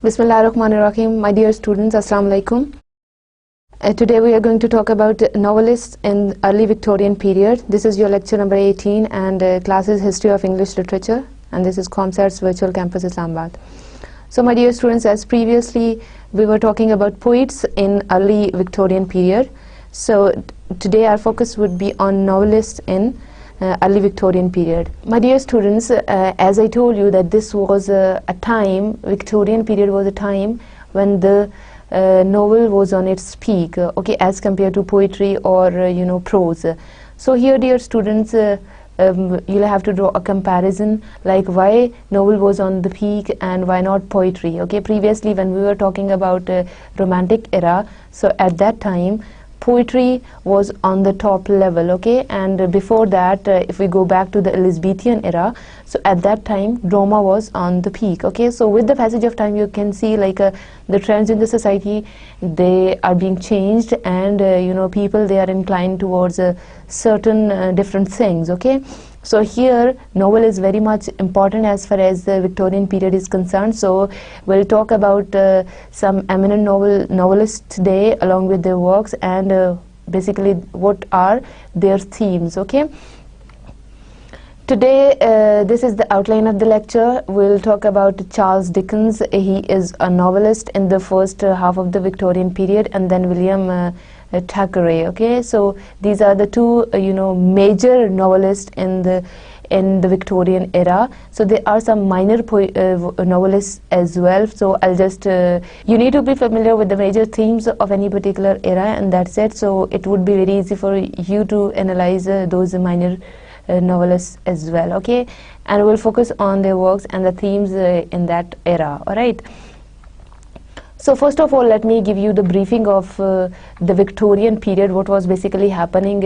Bismillahirrahmanirrahim. My dear students, Assalamu alaikum. Today we are going to talk about novelists in early Victorian period. This is your lecture number 18 and class is History of English Literature, and this is ComSat's Virtual Campus Islamabad. So my dear students, as previously we were talking about poets in early Victorian period. So today our focus would be on novelists in early Victorian period. My dear students, as I told you that this was a time, Victorian period was a time when the novel was on its peak, okay, as compared to poetry or prose. So here, dear students, you'll have to draw a comparison, like why novel was on the peak and why not poetry. Okay, previously when we were talking about romantic era, so at that time poetry was on the top level, okay, and before that, if we go back to the Elizabethan era, so at that time drama was on the peak, okay. So with the passage of time you can see like the trends in the society, they are being changed, and people, they are inclined towards certain different things, okay. So here novel is very much important as far as the Victorian period is concerned. So we'll talk about some eminent novelists today along with their works, and basically what are their themes, okay. Today this is the outline of the lecture. We'll talk about Charles Dickens. He is a novelist in the first half of the Victorian period, and then William Thackeray, okay. So these are the two major novelists in the Victorian era. So there are some minor novelists as well. So I'll just you need to be familiar with the major themes of any particular era, and that's it. So it would be very easy for you to analyze those minor novelists as well, okay, and we'll focus on their works and the themes in that era. All right. So first of all, let me give you the briefing of the Victorian period, what was basically happening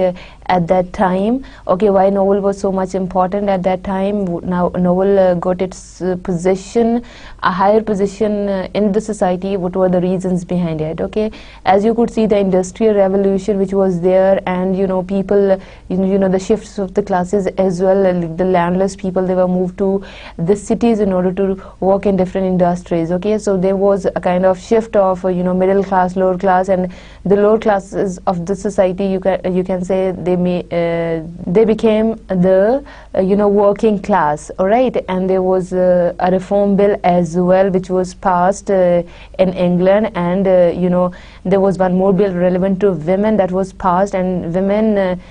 at that time, okay, why novel was so much important at that time. Now novel got its position, a higher position in the society. What were the reasons behind it, okay. As you could see, the industrial revolution which was there, and people, the shifts of the classes as well, the landless people, they were moved to the cities in order to work in different industries, okay. So there was a kind of shift of middle class, lower class, and the lower classes of the society, you can say they became the working class, all right. And there was a reform bill as well which was passed in England, and there was one more bill relevant to women that was passed, and women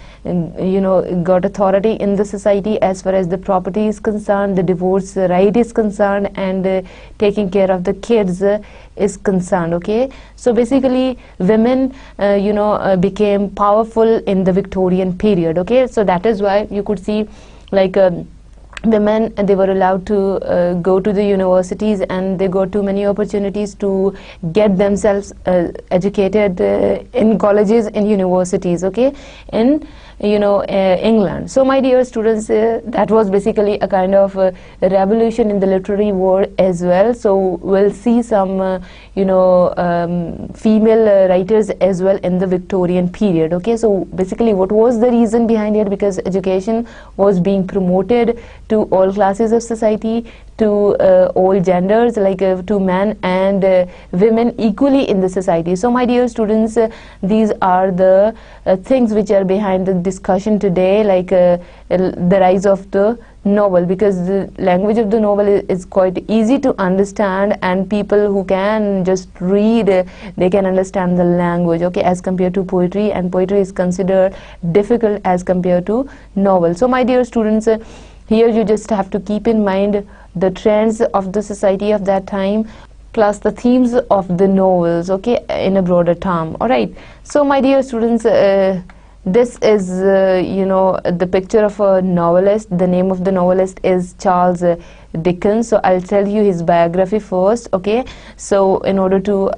got authority in the society as far as the property is concerned, the divorce right is concerned, and taking care of the kids is concerned, okay. So basically women became powerful in the Victorian period, okay. So that is why you could see like women, they were allowed to go to the universities, and they got too many opportunities to get themselves educated in colleges and universities, okay, in England. So my dear students, that was basically a kind of revolution in the literary world as well. So we'll see some female writers as well in the Victorian period, okay. So basically what was the reason behind it? Because education was being promoted to all classes of society, to all genders, like to men and women equally in the society. So my dear students, these are the things which are behind the discussion today, like the rise of the novel, because the language of the novel is quite easy to understand, and people who can just read, they can understand the language, okay, as compared to poetry, and poetry is considered difficult as compared to novel. So my dear students, here you just have to keep in mind the trends of the society of that time, plus the themes of the novels, okay, in a broader term. All right. So my dear students, this is the picture of a novelist. The name of the novelist is Charles Dickens. So I'll tell you his biography first, okay. So in order to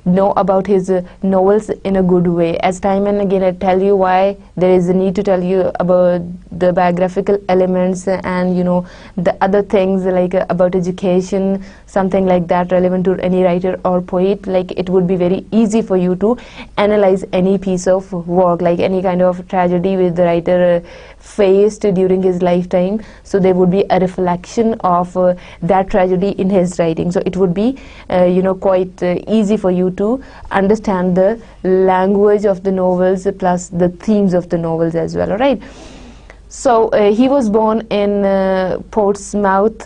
know about his novels in a good way, as time and again I tell you why there is a need to tell you about the biographical elements and the other things like about education, something like that relevant to any writer or poet. Like it would be very easy for you to analyze any piece of work, like any kind of tragedy which the writer faced during his lifetime. So there would be a reflection depiction of that tragedy in his writing. So it would be quite easy for you to understand the language of the novels plus the themes of the novels as well. All right. So he was born in Portsmouth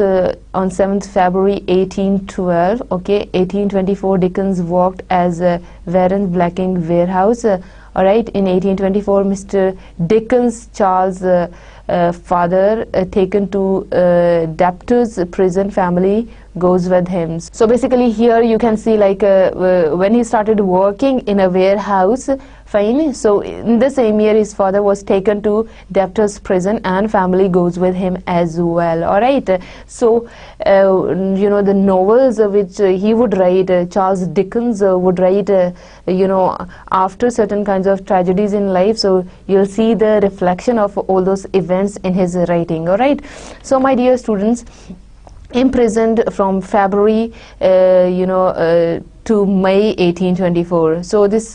on 7th February 1812. Okay, 1824 Dickens worked as a Warren Blacking warehouse. All right, in 1824 Mr. Dickens' Charles father taken to debtors prison, family goes with him. So basically here you can see like when he started working in a warehouse, fine, so in the same year his father was taken to debtors prison and family goes with him as well. All right, so the novels which he would write, Charles Dickens would write after certain kinds of tragedies in life, so you'll see the reflection of all those events in his writing. All right, so my dear students, imprisoned from February to May 1824. So this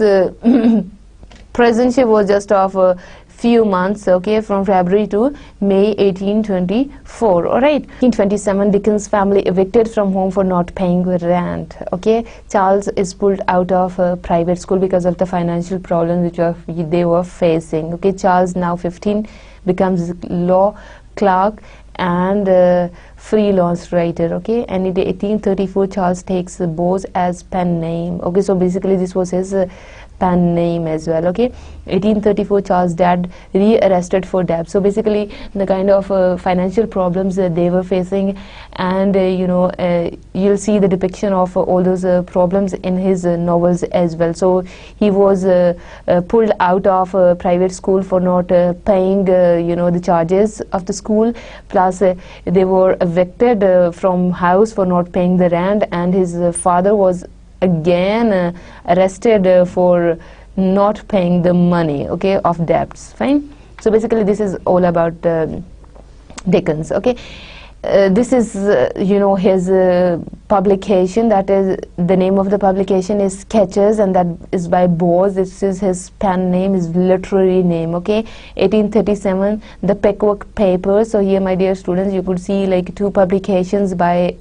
prison was just of a few months, okay, from February to May 1824. All right, 1827 Dickens' family evicted from home for not paying rent. Okay, Charles is pulled out of a private school because of the financial problems which they were facing. Okay, Charles, now 15, becomes law clerk and freelance writer. Okay, and in 1834 Charles takes Bose as pen name. Okay, so basically this was his pen name as well. Okay, 1834 Charles' dad re-arrested for debt. So basically the kind of financial problems they were facing, and you'll see the depiction of all those problems in his novels as well. So he was pulled out of private school for not paying the charges of the school, plus they were evicted from house for not paying the rent, and his father was again arrested for not paying the money, okay, of debts. Fine. So basically this is all about Dickens. Okay, this is his publication, that is, the name of the publication is Sketches, and that is by Bose. This is his pen name, his literary name. Okay, 1837 the Pickwick Papers. So here, my dear students, you could see like two publications by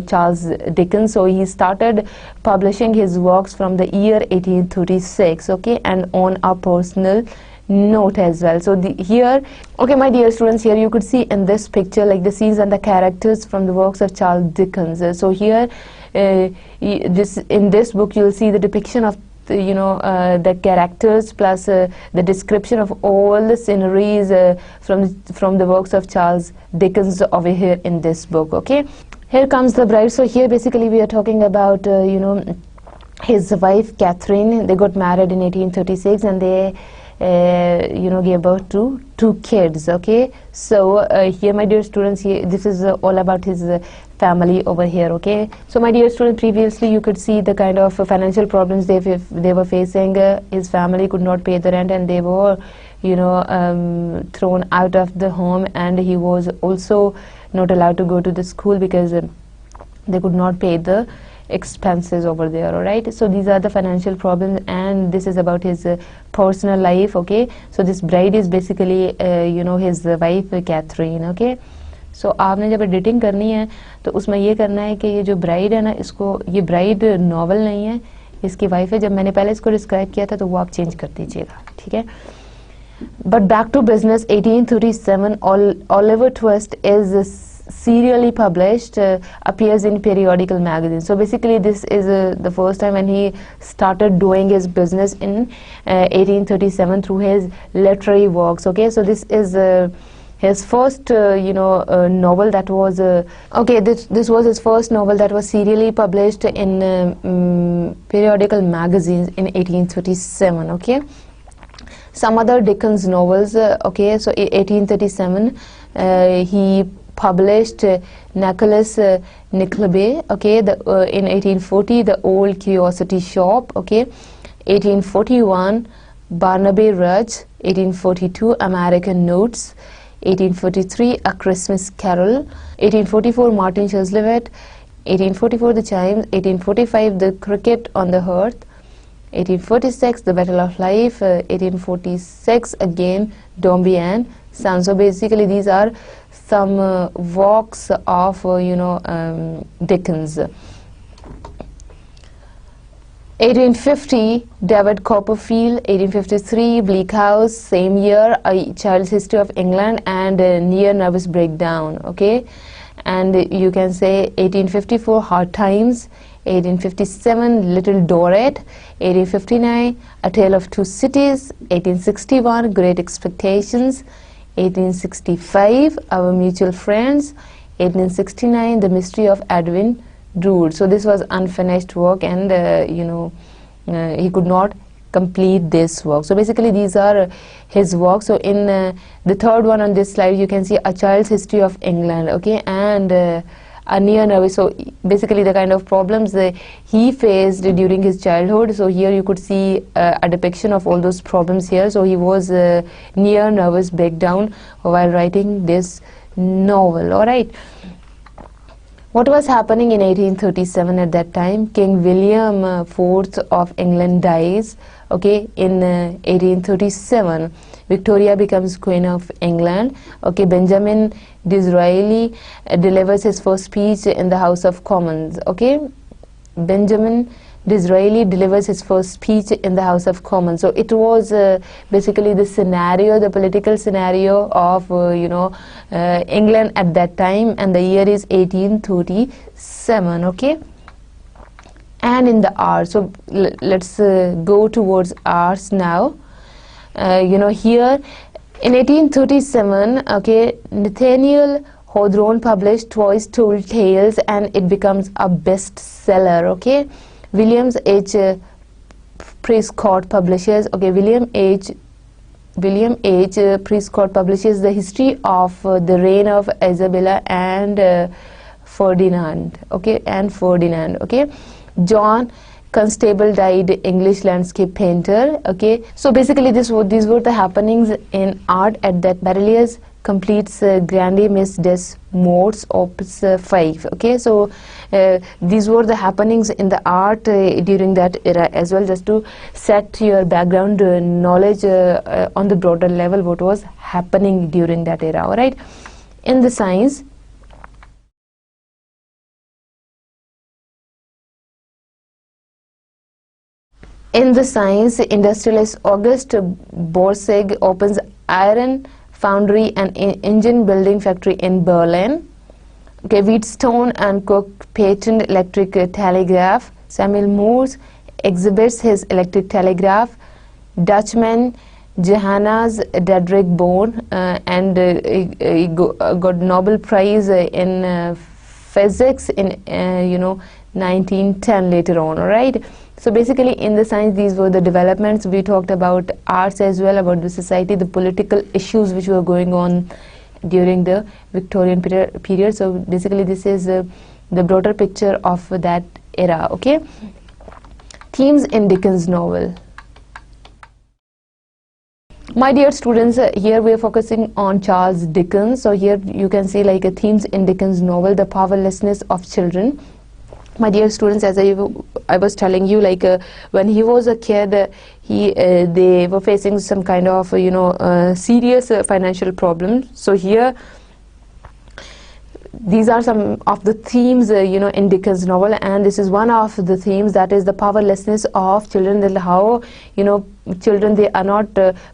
Charles Dickens. So he started publishing his works from the year 1836, okay, and on a personal note as well. So here, okay, my dear students, here you could see in this picture like the scenes and the characters from the works of Charles Dickens. So here in this book you'll see the depiction of the characters plus the description of all the sceneries from the works of Charles Dickens over here in this book. Okay, here comes the bride. So here basically we are talking about his wife Catherine. They got married in 1836 and they gave birth to 2 kids. Okay, so here, my dear students, here this is all about his family over here. Okay, so my dear students, previously you could see the kind of financial problems they were facing. His family could not pay the rent and they were thrown out of the home, and he was also not allowed to go to the school because they could not pay the expenses over there. All right, so these are the financial problems, and this is about his personal life. Okay, so this bride is basically his wife Catherine. Okay, so आपने जब editing करनी है तो उसमें ये करना है कि ये जो ब्राइड है ना, इसको, ये ब्राइड नॉवल नहीं है, इसकी वाइफ है. जब मैंने पहले इसको डिस्क्राइब किया था तो वो आप चेंज कर दीजिएगा, ठीक है. But back to business. 1837 Oliver Twist is serially published, appears in periodical magazines. So basically this is the first time when he started doing his business in 1837 through his literary works. Okay, so this is his first novel that was this was his first novel that was serially published in periodical magazines in 1837. Okay, some other Dickens novels. Okay, so in 1837 he published Nicholas Nickleby. Okay, in 1840 The Old Curiosity Shop. Okay, 1841 Barnaby Rudge. 1842 American Notes. 1843 A Christmas Carol. 1844 Martin Chuzzlewit. 1844 The Chimes. 1845 The Cricket on the Hearth. 1846 The Battle of Life. 1846 again Dombey and Sons. So basically these are some works of Dickens. 1850, David Copperfield. 1853, Bleak House. Same year, A Child's History of England and Near Nervous Breakdown. Okay, and you can say 1854, Hard Times. 1857, Little Dorrit. 1859, A Tale of Two Cities. 1861, Great Expectations. 1865, Our Mutual Friends. 1869, The Mystery of Edwin Drood. So this was unfinished work, and he could not complete this work. So basically these are his works. So in the third one on this slide, you can see A Child's History of England, okay, and A Near Nervous. So basically the kind of problems he faced during his childhood. So here you could see a depiction of all those problems here. So he was near nervous breakdown while writing this novel. All right. What was happening in 1837 at that time? King William IV of England dies, okay, in 1837. Victoria becomes Queen of England. Okay, Benjamin Disraeli delivers his first speech in the House of Commons. Okay, Benjamin Disraeli delivers his first speech in the House of Commons. So it was basically the scenario, the political scenario of England at that time, and the year is 1837. Okay, and in the arts. So let's go towards arts now. Here in 1837, okay, Nathaniel Hawthorne published Twice Told Tales, and it becomes a bestseller. Okay, William H. Prescott publishes. Okay, William H. Prescott publishes The History of the Reign of Isabella and Ferdinand. Okay, Okay, John Constable died, English landscape painter. Okay, so basically these were the happenings in art at that. Berlioz completes Grande Mis des Morts Opus 5. Okay, so these were the happenings in the art during that era as well, just to set your background knowledge on the broader level what was happening during that era. All right, in the science. In the science, industrialist August Borsig opens iron foundry and engine building factory in Berlin. Okay, Wheatstone and Cook patent electric telegraph. Samuel Morse exhibits his electric telegraph. Dutchman Johannes Diederik Bohr he got Nobel Prize in physics in 1910 later on. All right. So basically in the science, these were the developments. We talked about arts as well, about the society, the political issues which were going on during the Victorian period. So basically this is the broader picture of that era. Okay, themes in Dickens novel. My dear students, here we are focusing on Charles Dickens. So here you can see like themes in Dickens novel, the powerlessness of children. My dear students, as I was telling you, like when he was a kid, they were facing some kind of serious financial problems. So here these are some of the themes in Dickens novel, and this is one of the themes, that is the powerlessness of children, that how children, they are not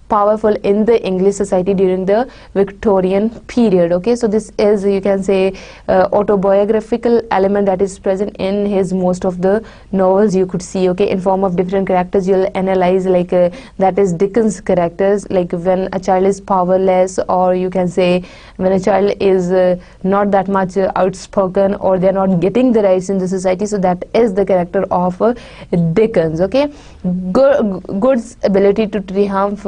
powerful in the English society during the Victorian period. Okay, so this is, you can say, autobiographical element that is present in his most of the novels. You could see, okay, in form of different characters. You'll analyze like that is Dickens characters, like when a child is powerless, or you can say when a child is not that much outspoken, or they're not getting the rights in the society. So that is the character of Dickens. Okay, Good's ability to triumph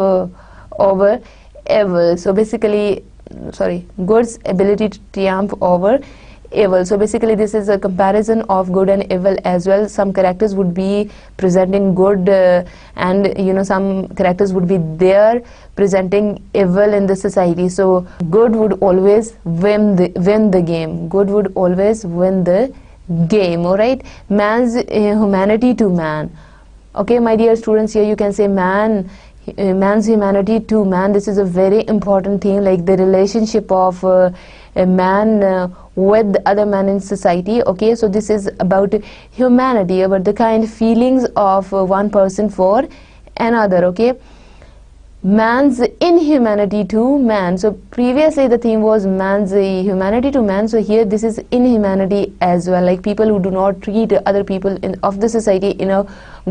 over evil. So basically, Good's ability to triumph over evil. So basically this is a comparison of good and evil as well. Some characters would be presenting good and some characters would be there presenting evil in the society. So good would always win the game. Good would always win the game. All right, man's humanity to man. Okay, my dear students, here you can say man's humanity to man. This is a very important thing, like the relationship of a man with other man in society. Okay, so this is about humanity, about the kind of feelings of one person for another. Okay, man's inhumanity to man. So previously the theme was man's humanity to man, so here this is inhumanity as well, like people who do not treat other people of the society in a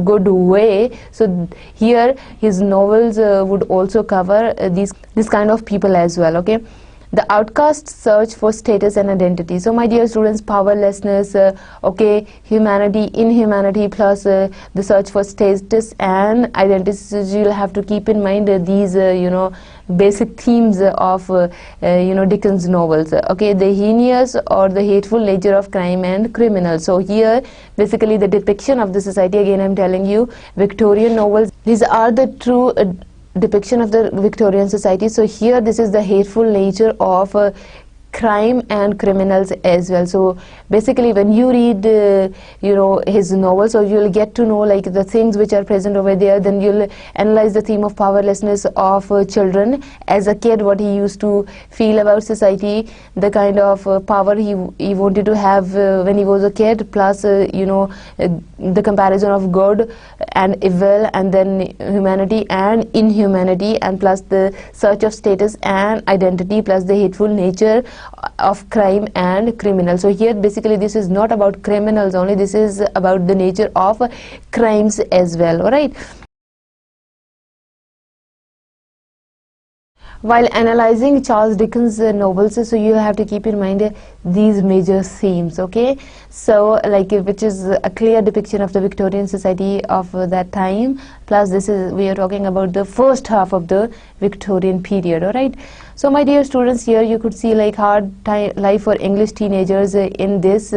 good way. So here his novels would also cover this kind of people as well. Okay, the outcast's search for status and identity. So my dear students, powerlessness, okay, humanity, inhumanity, plus the search for status and identity. So you'll have to keep in mind these basic themes of Dickens novels. Okay, the heinous or the hateful nature of crime and criminals. So here basically the depiction of the society, again I'm telling you, Victorian novels, these are the true depiction of the Victorian society. So here this is the hateful nature of crime and criminals as well. So basically when you read his novels, so you'll get to know like the things which are present over there. Then you'll analyze the theme of powerlessness of children as a kid, what he used to feel about society, the kind of power he wanted to have when he was a kid, plus the comparison of good and evil, and then humanity and inhumanity, and plus the search of status and identity, plus the hateful nature of crime and criminal. So here basically this is not about criminals only, this is about the nature of crimes as well. All right, while analyzing Charles Dickens novels, so you have to keep in mind these major themes. Okay, so like which is a clear depiction of the Victorian society of that time, plus this is, we are talking about the first half of the Victorian period. All right, so my dear students, here you could see like hard life for English teenagers in this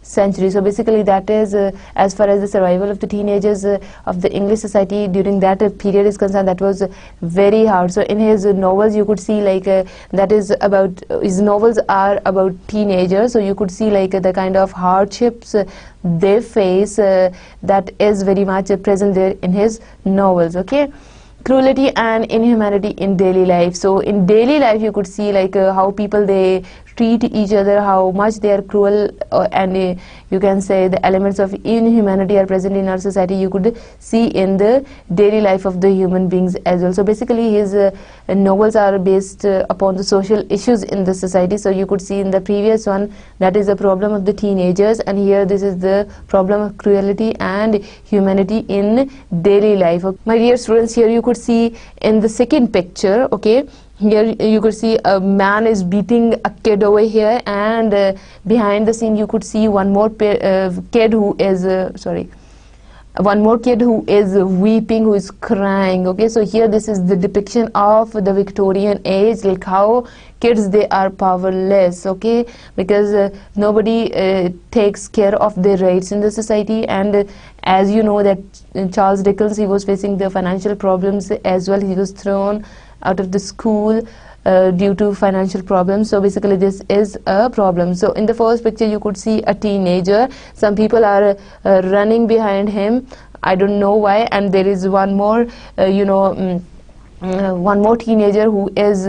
century. So basically that is as far as the survival of the teenagers of the English society during that period is concerned, that was very hard. So in his novels you could see like that is about, his novels are about teenagers, so you could see like the kind of hardships they face that is very much present there in his novels. Okay, cruelty and inhumanity in daily life. So in daily life you could see like how people they treat each other, how much they are cruel, and you can say the elements of inhumanity are present in our society. You could see in the daily life of the human beings as well. So basically his novels are based upon the social issues in the society. So you could see in the previous one, that is the problem of the teenagers, and here this is the problem of cruelty and humanity in daily life. My dear students, here you could see in the second picture, okay, here you could see a man is beating a kid over here, and behind the scene you could see one more kid who is weeping, who is crying. Okay, so here this is the depiction of the Victorian age, like how kids they are powerless. Okay, because nobody takes care of their rights in the society, and as you know that Charles Dickens, he was facing the financial problems as well. He was thrown out of the school due to financial problems. So basically this is a problem. So in the first picture you could see a teenager, some people are running behind him, I don't know why, and there is one more one more teenager who is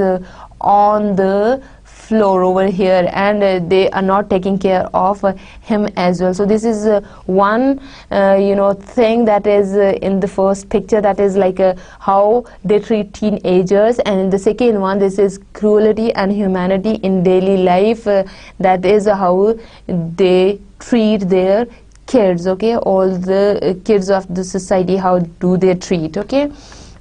on the floor over here, and they are not taking care of him as well. So this is one thing that is in the first picture, that is like how they treat teenagers, and in the second one this is cruelty and humanity in daily life, that is how they treat their kids. Okay, all the kids of the society, how do they treat. Okay,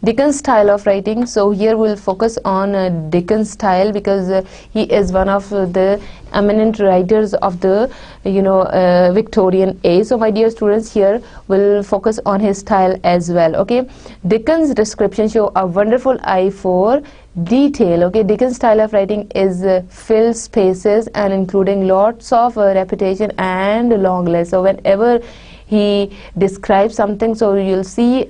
Dickens' style of writing. So here we'll focus on Dickens' style, because he is one of the eminent writers of the Victorian age. So my dear students, here we'll focus on his style as well. Okay, Dickens' description show a wonderful eye for detail. Okay, Dickens' style of writing is fill spaces and including lots of repetition and long lists. So whenever he describes something, so you'll see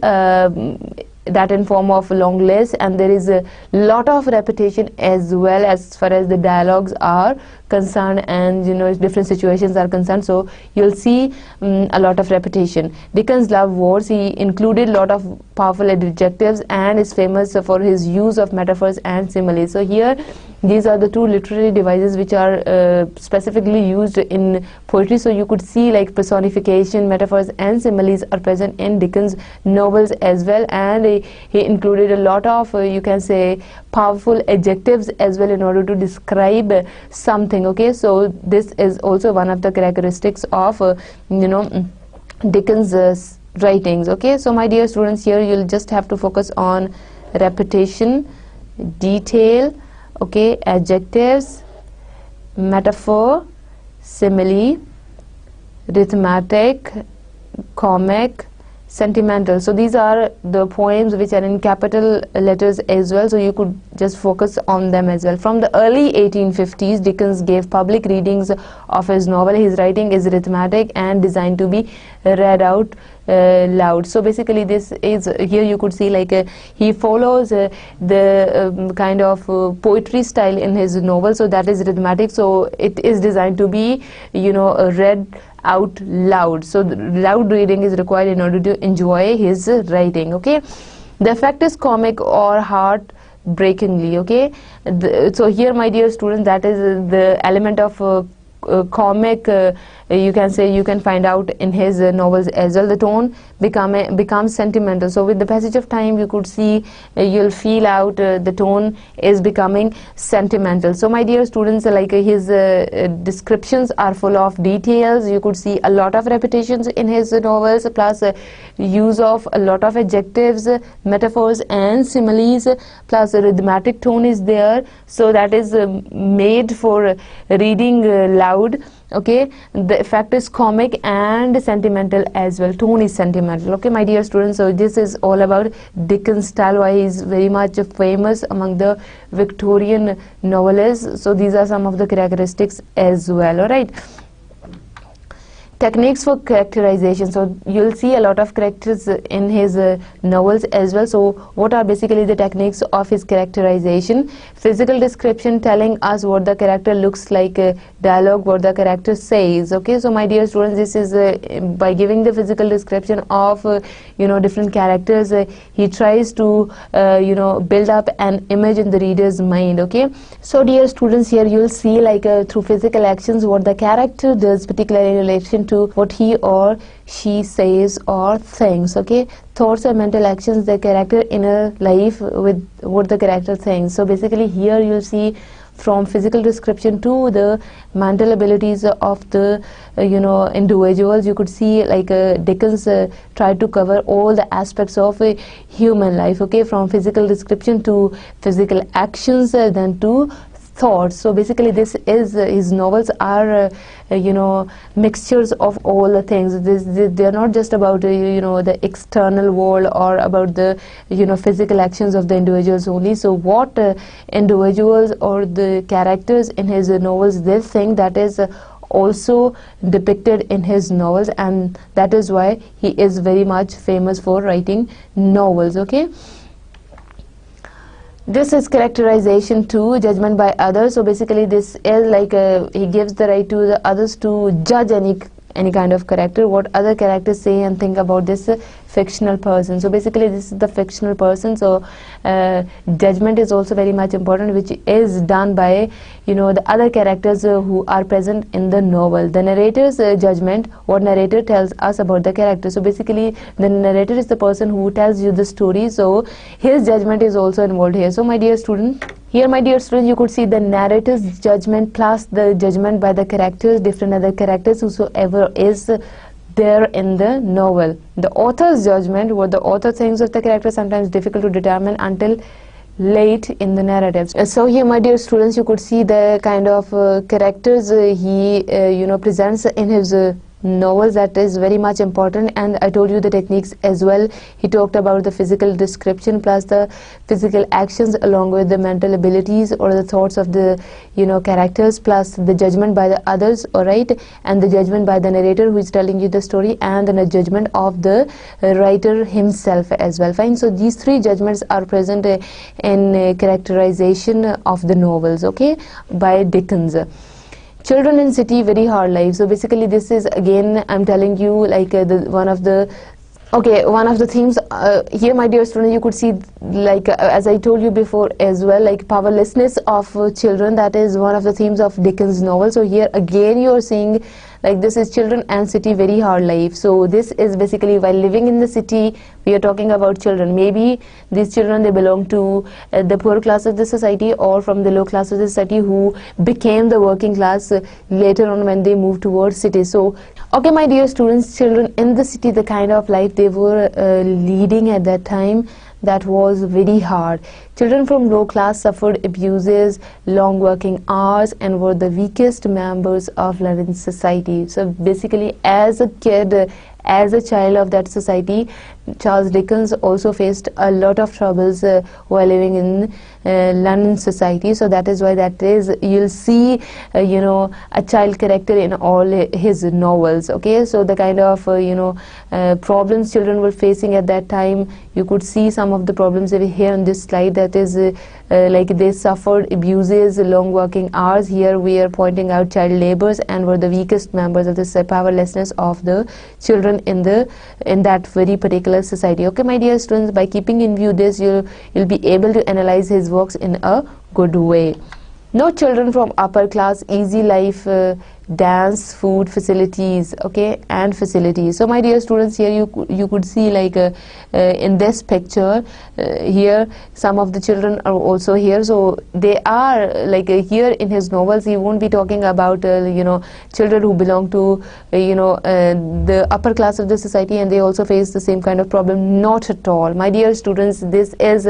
that in form of long list, and there is a lot of repetition as well as far as the dialogues are concerned and different situations are concerned, so you'll see a lot of repetition. Dickens loved words. He included a lot of powerful adjectives and is famous for his use of metaphors and similes. So here these are the two literary devices which are specifically used in poetry. So you could see like personification, metaphors and similes are present in Dickens novels as well, and he included a lot of you can say powerful adjectives as well in order to describe something. Okay, so this is also one of the characteristics of Dickens writings. Okay, so my dear students, here you'll just have to focus on repetition, detail, okay, adjectives, metaphor, simile, rhythmatic, comic, sentimental. So these are the poems which are in capital letters as well, so you could just focus on them as well. From the early 1850s, Dickens gave public readings of his novel. His writing is rhythmatic and designed to be read out loud. So basically this is, here you could see like he follows the kind of poetry style in his novel, so that is rhythmatic, so it is designed to be read out loud. So loud reading is required in order to enjoy his writing. Okay, the effect is comic or heartbreakingly. Okay, so here my dear students, that is the element of comic you can say you can find out in his novels as well. The tone becomes sentimental, so with the passage of time you could see you'll feel out the tone is becoming sentimental. So my dear students, like his descriptions are full of details. You could see a lot of repetitions in his novels, plus use of a lot of adjectives, metaphors and similes, plus a rhythmatic tone is there, so that is made for reading loud. Okay, the effect is comic and sentimental as well. Tone is sentimental. Okay, my dear students, so this is all about Dickens' style, why he is very much famous among the Victorian novelists. So these are some of the characteristics as well. All right. Techniques for characterization. So you'll see a lot of characters in his novels as well. So what are basically the techniques of his characterization? Physical description, telling us what the character looks like. Dialogue, what the character says. Okay, so my dear students, this is by giving the physical description of different characters, he tries to build up an image in the reader's mind. Okay, so dear students, here you'll see like through physical actions what the character does, particularly in relation to what he or she says or thinks. Okay, thoughts or mental actions, the character inner life with what the character thinks. So basically here you'll see from physical description to the mental abilities of the individuals. You could see like Dickens tried to cover all the aspects of a human life. Okay, from physical description to physical actions, then to thoughts. So basically this is his novels are mixtures of all the things. They are not just about the external world or about the physical actions of the individuals only. So what individuals or the characters in his novels they think, that is also depicted in his novels, and that is why he is very much famous for writing novels. Okay, this is characterization too, judgment by others. So basically this is like he gives the right to the others to judge any kind of character, what other characters say and think about this fictional person. So basically this is the fictional person, so judgment is also very much important, which is done by the other characters who are present in the novel. The narrator's judgment, what narrator tells us about the character. So basically the narrator is the person who tells you the story, so his judgment is also involved here. So my dear student, here my dear students, you could see the narrator's judgment plus the judgment by the characters, different other characters whosoever is there in the novel. The author's judgment, what the author thinks of the character, sometimes difficult to determine until late in the narratives. So here my dear students, you could see the kind of characters he presents in his novels. That is very much important, and I told you the techniques as well. He talked about the physical description plus the physical actions along with the mental abilities or the thoughts of the characters, plus the judgment by the others, alright, and the judgment by the narrator who is telling you the story, and then a judgment of the writer himself as well. Fine, so these three judgments are present in characterization of the novels, okay, by Dickens. Children in city, very hard life. So basically this is, again I'm telling you, like one of the themes here, my dear student. You could see, like as I told you before as well, like powerlessness of children. That is one of the themes of Dickens' novel. So here again you are seeing, like, this is children and city, very hard life. So this is basically, while living in the city, we are talking about children. Maybe these children, they belong to the poor class of the society, or from the low class of the society, who became the working class later on when they moved towards city. So okay, my dear students, children in the city, the kind of life they were leading at that time, that was very hard. Children from low class suffered abuses, long working hours, and were the weakest members of London society. So basically, as a kid, as a child of that society, Charles Dickens also faced a lot of troubles while living in London society. So that is why you'll see a child character in all his novels. Okay, so the kind of problems children were facing at that time, you could see some of the problems over here on this slide. That is like they suffered abuses, long working hours. Here we are pointing out child labors, and were the weakest members of the powerlessness of the children in that very particular society. Okay, my dear students, by keeping in view this, you'll be able to analyze his works in a good way. No children from upper class, easy life, dance, food, facilities, okay, and facilities. So my dear students, here you could see, like in this picture, here some of the children are also here. So they are like here in his novels, he won't be talking about children who belong to the upper class of the society, and they also face the same kind of problem. Not at all, my dear students. This is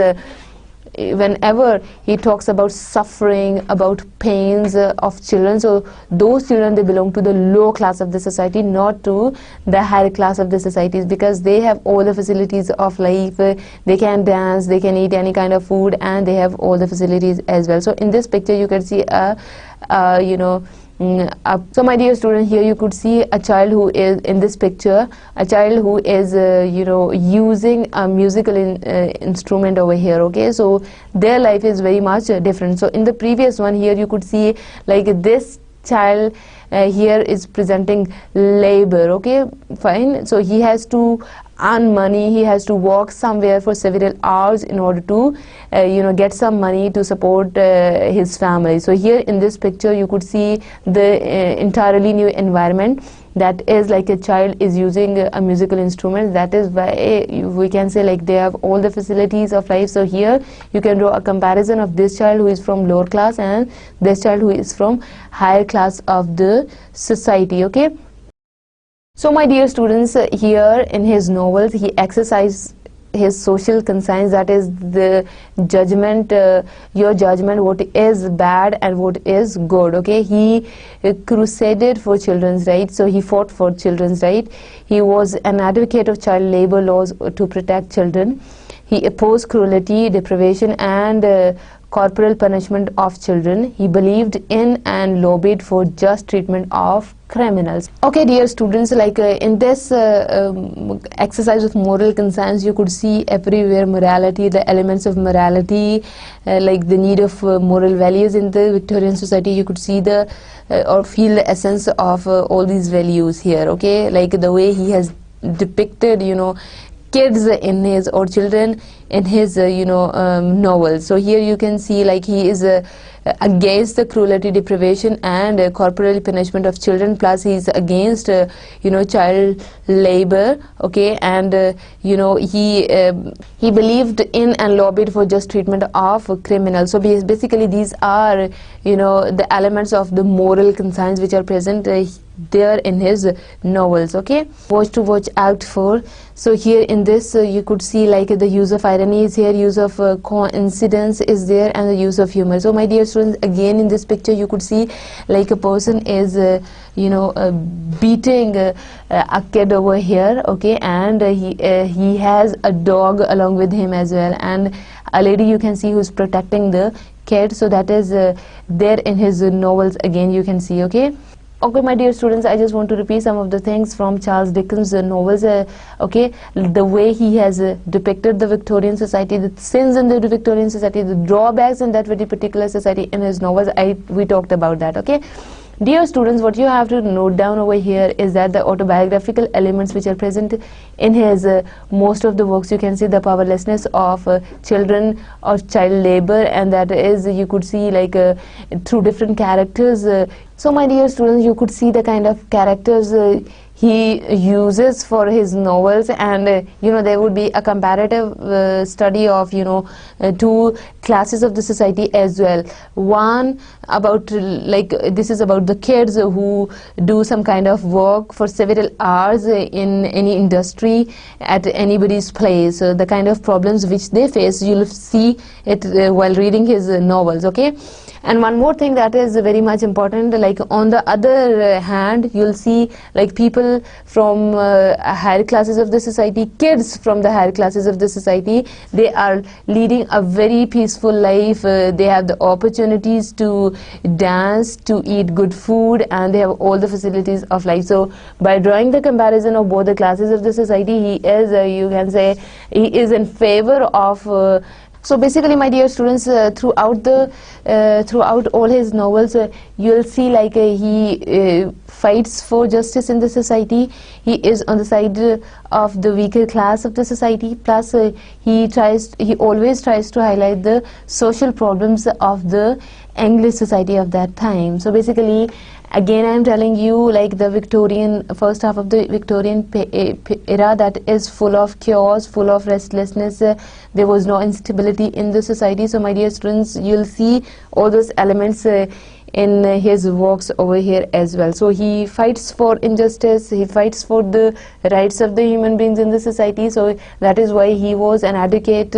whenever he talks about suffering, about pains of children, so those children, they belong to the low class of the society, not to the higher class of the societies, because they have all the facilities of life. They can dance, they can eat any kind of food, and they have all the facilities as well. So in this picture you can see so my dear student, here you could see a child who is in this picture, a child who is using a musical instrument over here. Okay, so their life is very much different. So in the previous one, here you could see, like, this child here is presenting labor. Okay, fine. So he has to earn money, he has to walk somewhere for several hours in order to get some money to support his family. So here in this picture you could see the entirely new environment, that is like a child is using a musical instrument. That is why we can say, like, they have all the facilities of life. So here you can draw a comparison of this child who is from lower class and this child who is from higher class of the society. Okay, so my dear students, here in his novels he exercises his social conscience, that is the judgment, your judgment, what is bad and what is good. Okay, he crusaded for children's rights, so he fought for children's rights. He was an advocate of child labor laws to protect children. He opposed cruelty, deprivation, and corporal punishment of children. He believed in and lobbied for just treatment of criminals. Okay, dear students, like in this exercise of moral conscience, you could see everywhere morality, the elements of morality, like the need of moral values in the Victorian society. You could see the or feel the essence of all these values here. Okay, like the way he has depicted kids in his, or children in his novels. So here you can see, like, he is against the cruelty, deprivation, and corporal punishment of children, plus he is against child labor. Okay, and he believed in and lobbied for just treatment of criminals. So basically these are the elements of the moral conscience which are present there in his novels. Okay, to watch out for. So here in this you could see, like, the use of irony is here, use of coincidence is there, and the use of humor. So my dear students, again in this picture you could see, like, a person is beating a kid over here. Okay, and he has a dog along with him as well, and a lady you can see who's protecting the kid. So that is there in his novels again, you can see. Okay, my dear students, I just want to repeat some of the things from Charles Dickens' novels. Okay, the way he has depicted the Victorian society, the sins in the Victorian society, the drawbacks in that very particular society in his novels. We talked about that. Okay, Dear students, what you have to note down over here is that the autobiographical elements which are present in his most of the works, you can see the powerlessness of children or child labor, and that is you could see like through different characters. So my dear students, you could see the kind of characters he uses for his novels, and you know, there would be a comparative study of, you know, two classes of the society as well. One about like this is about the kids who do some kind of work for several hours in any industry at anybody's place. The kind of problems which they face, you'll see it while reading his novels, okay? And one more thing that is very much important, like on the other hand, you'll see like people from higher classes of the society, kids from the higher classes of the society, they are leading a very peaceful life. They have the opportunities to dance, to eat good food, and they have all the facilities of life. So by drawing the comparison of both the classes of the society, he is, you can say, he is in favor of so basically, my dear students, throughout all his novels, you'll see like he fights for justice in the society. He is on the side of the weaker class of the society. Plus, he always tries to highlight the social problems of the English society of that time. So basically, again I am telling you, like the Victorian, first half of the Victorian era, that is full of chaos, full of restlessness. There was no instability in the society. So my dear students, you'll see all those elements in his works over here as well. So he fights for injustice, he fights for the rights of the human beings in the society. So that is why he was an advocate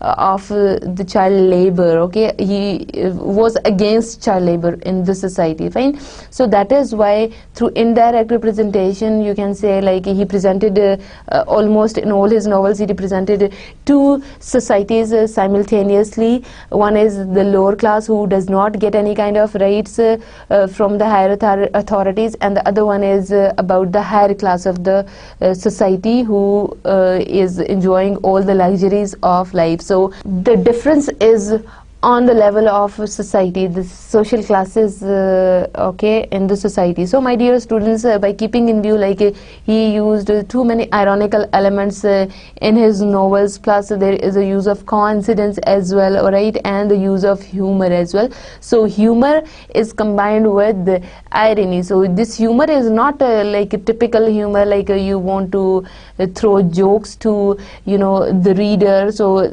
of the child labor, okay? He was against child labor in the society, fine? So that is why through indirect representation, you can say, like he presented almost in all his novels, he represented two societies simultaneously. One is the lower class who does not get any kind of rights from the higher authorities, and the other one is about the higher class of the society who is enjoying all the luxuries of life. So the difference is on the level of society, the social classes, okay, in the society. So my dear students, by keeping in view, like he used too many ironical elements in his novels, plus there is a use of coincidence as well, alright, and the use of humor as well. So humor is combined with the irony. So this humor is not like a typical humor, like you want to throw jokes to, you know, the reader, so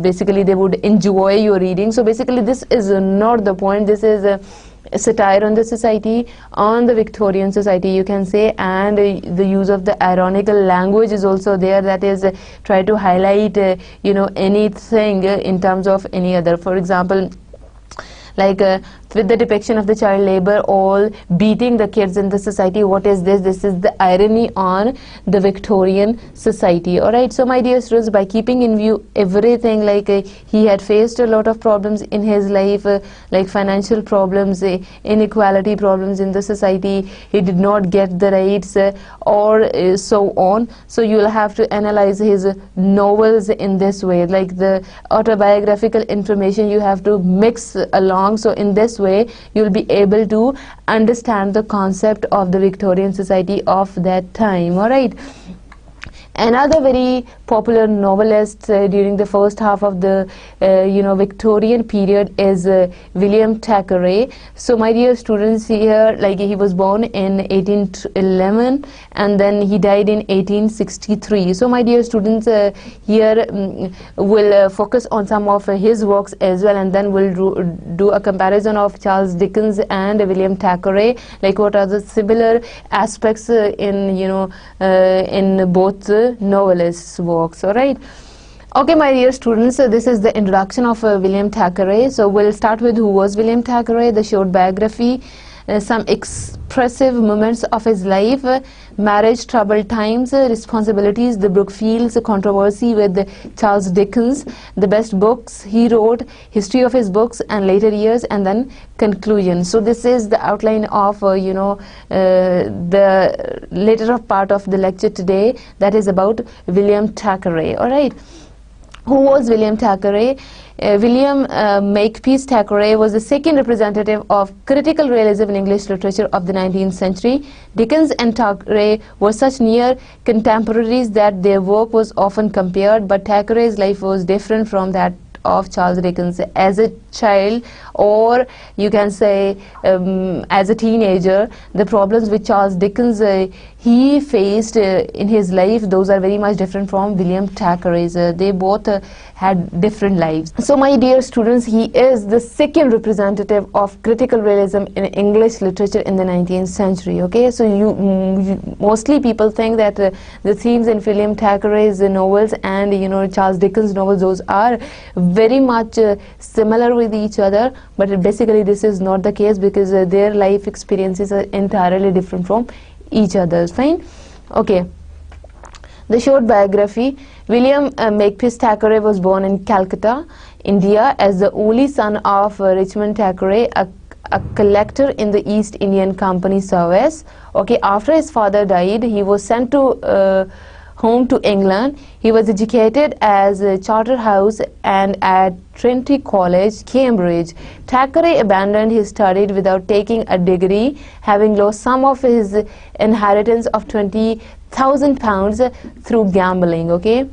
basically they would enjoy your reading. So basically this is not the point. This is a satire on the society, on the Victorian society, you can say, and the use of the ironical language is also there, that is try to highlight you know, anything in terms of any other. For example, like with the depiction of the child labor, all beating the kids in the society. What is this? This is the irony on the Victorian society. Alright, so my dear students, by keeping in view everything, like he had faced a lot of problems in his life, like financial problems, inequality problems in the society, he did not get the rights or so on. So you will have to analyze his novels in this way, like the autobiographical information you have to mix along. So in this way you will be able to understand the concept of the Victorian society of that time. All right. Another very popular novelist during the first half of the Victorian period is William Thackeray. So my dear students, here, like he was born in 1811 and then he died in 1863. So my dear students, here we'll focus on some of his works as well, and then we'll do a comparison of Charles Dickens and William Thackeray, like what are the similar aspects in both novelists' works. All right. Okay, my dear students, this is the introduction of William Thackeray. So we'll start with who was William Thackeray, the short biography, some expressive moments of his life, marriage, troubled times, responsibilities, the Brookfields, controversy with Charles Dickens, the best books he wrote, history of his books and later years, and then conclusion. So this is the outline of the later part of the lecture today, that is about William Thackeray. All right. Who was William Thackeray? William Makepeace Thackeray was the second representative of critical realism in English literature of the 19th century. Dickens and Thackeray were such near contemporaries that their work was often compared, but Thackeray's life was different from that of Charles Dickens. As a child, or you can say as a teenager, the problems which Charles Dickens he faced in his life, those are very much different from William Thackeray's. They both had different lives. So my dear students, he is the second representative of critical realism in English literature in the 19th century. Okay, so mostly people think that the themes in William Thackeray's novels and Charles Dickens novels, those are very much similar with each other, but basically this is not the case, because their life experiences are entirely different from each other's. Fine. Okay, the short biography. William Makepeace Thackeray was born in Calcutta, India, as the only son of Richmond Thackeray, a collector in the East Indian Company service. Okay, after his father died, he was sent to home to England. He was educated as a Charterhouse and at Trinity College, Cambridge. Thackeray abandoned his studies without taking a degree, having lost some of his inheritance of £20,000 through gambling. Okay.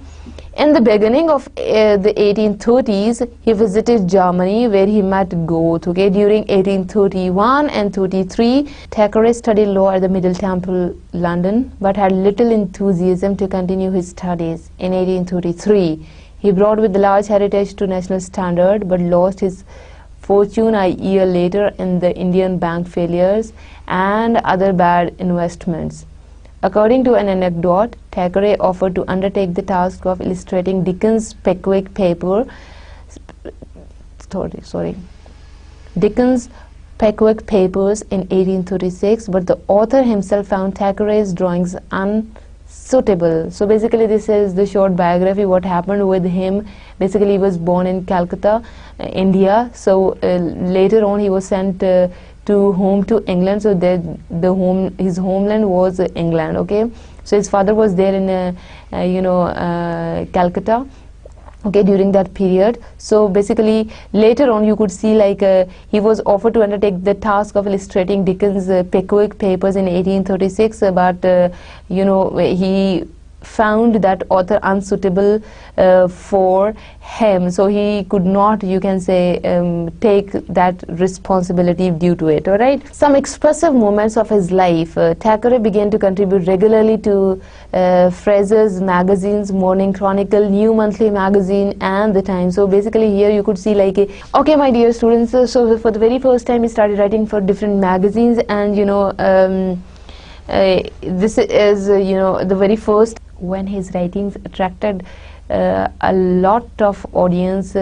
In the beginning of the 1830s, he visited Germany, where he met Goethe. Okay, during 1831 and 33, Thackeray studied law at the Middle Temple, London, but had little enthusiasm to continue his studies. In 1833, he brought with large heritage to national standard, but lost his fortune a year later in the Indian bank failures and other bad investments. According to an anecdote, Thackeray offered to undertake the task of illustrating Dickens' Pickwick Papers in 1836, but the author himself found Thackeray's drawings unsuitable. So basically this is the short biography, what happened with him. Basically he was born in Calcutta, India. So later on he was sent to home to England, so his homeland was England. Okay, so his father was there in Calcutta, okay, during that period. So basically later on you could see like he was offered to undertake the task of illustrating Dickens' Pickwick Papers in 1836, but he found that author unsuitable for him, so he could not, you can say, take that responsibility due to it. All right, some expressive moments of his life. Thackeray began to contribute regularly to Fraser's magazines, Morning Chronicle, New Monthly Magazine, and The Times. So basically here you could see like, okay, my dear students, so for the very first time he started writing for different magazines, and this is the very first when his writings attracted a lot of audience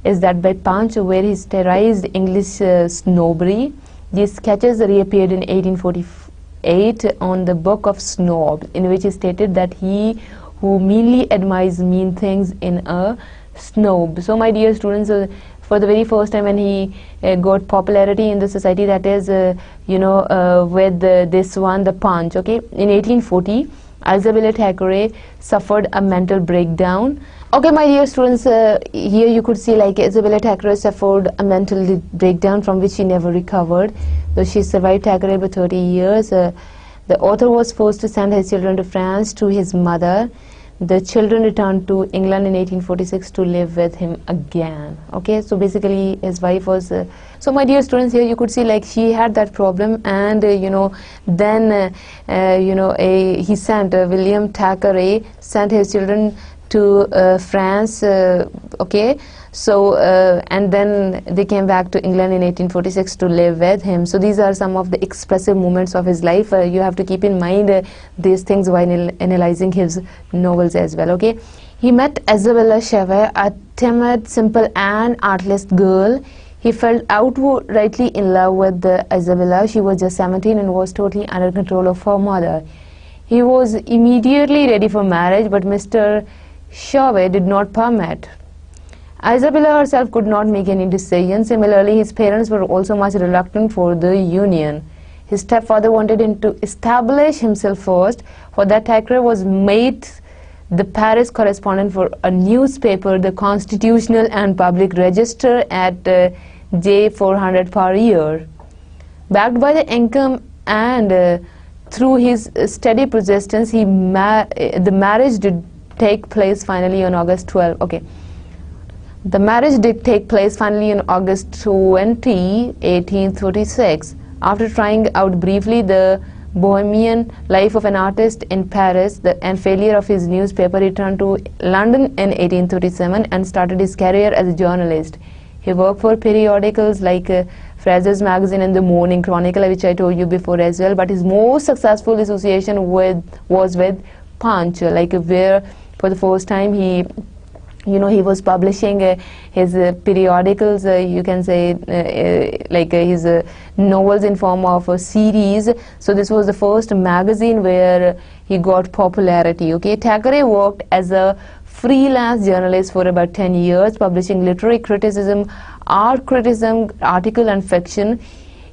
is that by Punch, where he satirized English snobbery. These sketches reappeared in 1848 on the Book of Snobs, in which he stated that he who meanly admires mean things in a snob. So my dear students, for the very first time when he got popularity in the society, that is with this one, the Punch. Okay, in 1840 Isabella Thackeray suffered a mental breakdown. Okay, my dear students, here you could see like Isabella Thackeray suffered a mental breakdown from which she never recovered. So she survived Thackeray for 30 years. The author was forced to send his children to France to his mother. The children returned to England in 1846 to live with him again. Okay, so basically his wife was so my dear students, here you could see like she had that problem, and then he sent William Thackeray sent his children to France. Okay, so and then they came back to England in 1846 to live with him. So these are some of the expressive moments of his life. You have to keep in mind these things while analyzing his novels as well. Okay, he met Isabella Shever, a timid, simple and artless girl. He felt outrightly in love with Isabella. She was just 17 and was totally under control of her mother. He was immediately ready for marriage, but Mr. Shever did not permit. Isabella herself could not make any decision. Similarly, his parents were also much reluctant for the union. His stepfather wanted him to establish himself first. For that, Thackeray was made the Paris correspondent for a newspaper, the Constitutional and Public Register, at J400 per year. Backed by the income and through his steady persistence, the marriage did take place finally on August 12. Okay. The marriage did take place finally on August 20, 1836. After trying out briefly the bohemian life of an artist in Paris and failure of his newspaper, he returned to London in 1837 and started his career as a journalist. He worked for periodicals like Fraser's Magazine and the Morning Chronicle, which I told you before as well, but his most successful association was with Punch, like where for the first time he was publishing his periodicals, you can say like his novels in form of a series. So this was the first magazine where he got popularity. Okay, Thackeray worked as a freelance journalist for about 10 years, publishing literary criticism, art criticism, article and fiction,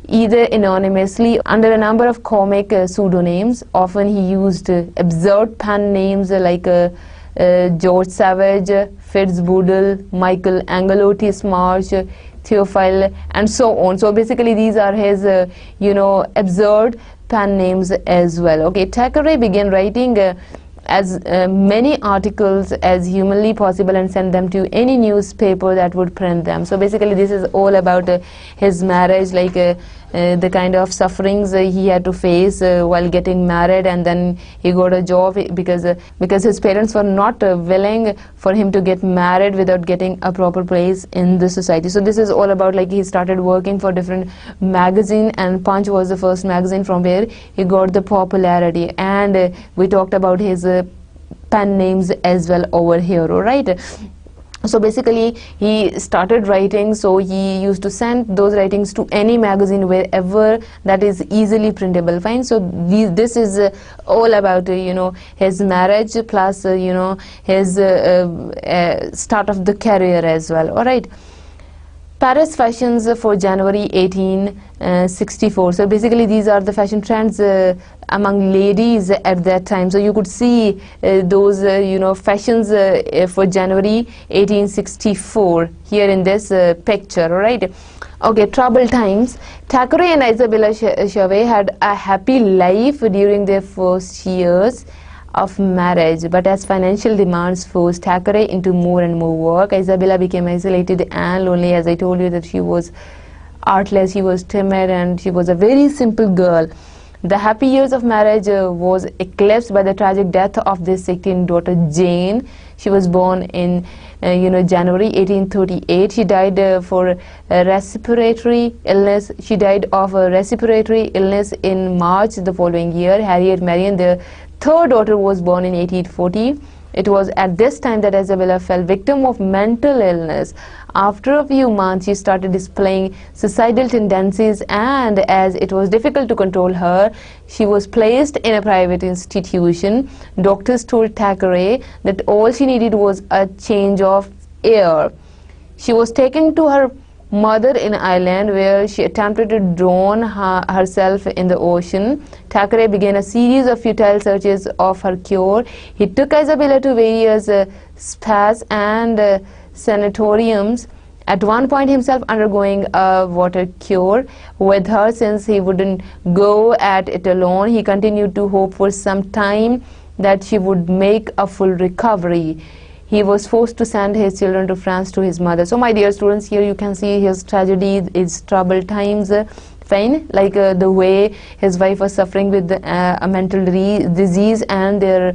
either anonymously under a number of comic pseudonyms. Often he used absurd pen names like George Savage, Fitzboodle, Michael Angelo T. Marsh, Theophile, and so on. So basically these are his absurd pen names as well. Okay, Thackeray began writing as many articles as humanly possible and send them to any newspaper that would print them. So basically this is all about his marriage, like the kind of sufferings he had to face while getting married, and then he got a job because his parents were not willing for him to get married without getting a proper place in the society. So this is all about, like, he started working for different magazine, and Punch was the first magazine from where he got the popularity. And we talked about his pen names as well over here, all right? So basically he started writing, so he used to send those writings to any magazine wherever that is easily printable. Fine. So this is all about his marriage plus his start of the career as well. All right. Paris fashions for January 1864. So basically these are the fashion trends among ladies at that time. So you could see those fashions for January 1864 here in this picture, all right? Okay, troubled times. Thackeray and Isabella Chauvet had a happy life during their first years of marriage, but as financial demands forced Thackeray into more and more work, Isabella became isolated and lonely. As I told you that she was artless, she was timid, and she was a very simple girl. The happy years of marriage was eclipsed by the tragic death of their 16th daughter Jane. She was born in January 1838. She died for a respiratory illness. She died of a respiratory illness in March the following year. Harriet Marion, their third daughter, was born in 1840. It was at this time that Isabella fell victim of mental illness. After a few months, she started displaying suicidal tendencies, and as it was difficult to control her, she was placed in a private institution. Doctors told Thackeray that all she needed was a change of air. She was taken to her mother in Ireland, where she attempted to drown herself in the ocean. Thackeray began a series of futile searches of her cure. He took Isabella to various spas and sanatoriums, at one point himself undergoing a water cure with her. Since he wouldn't go at it alone, he continued to hope for some time that she would make a full recovery. He was forced to send his children to France to his mother. So my dear students, here you can see his tragedy, his troubled times, fine, like the way his wife was suffering with a mental disease, and their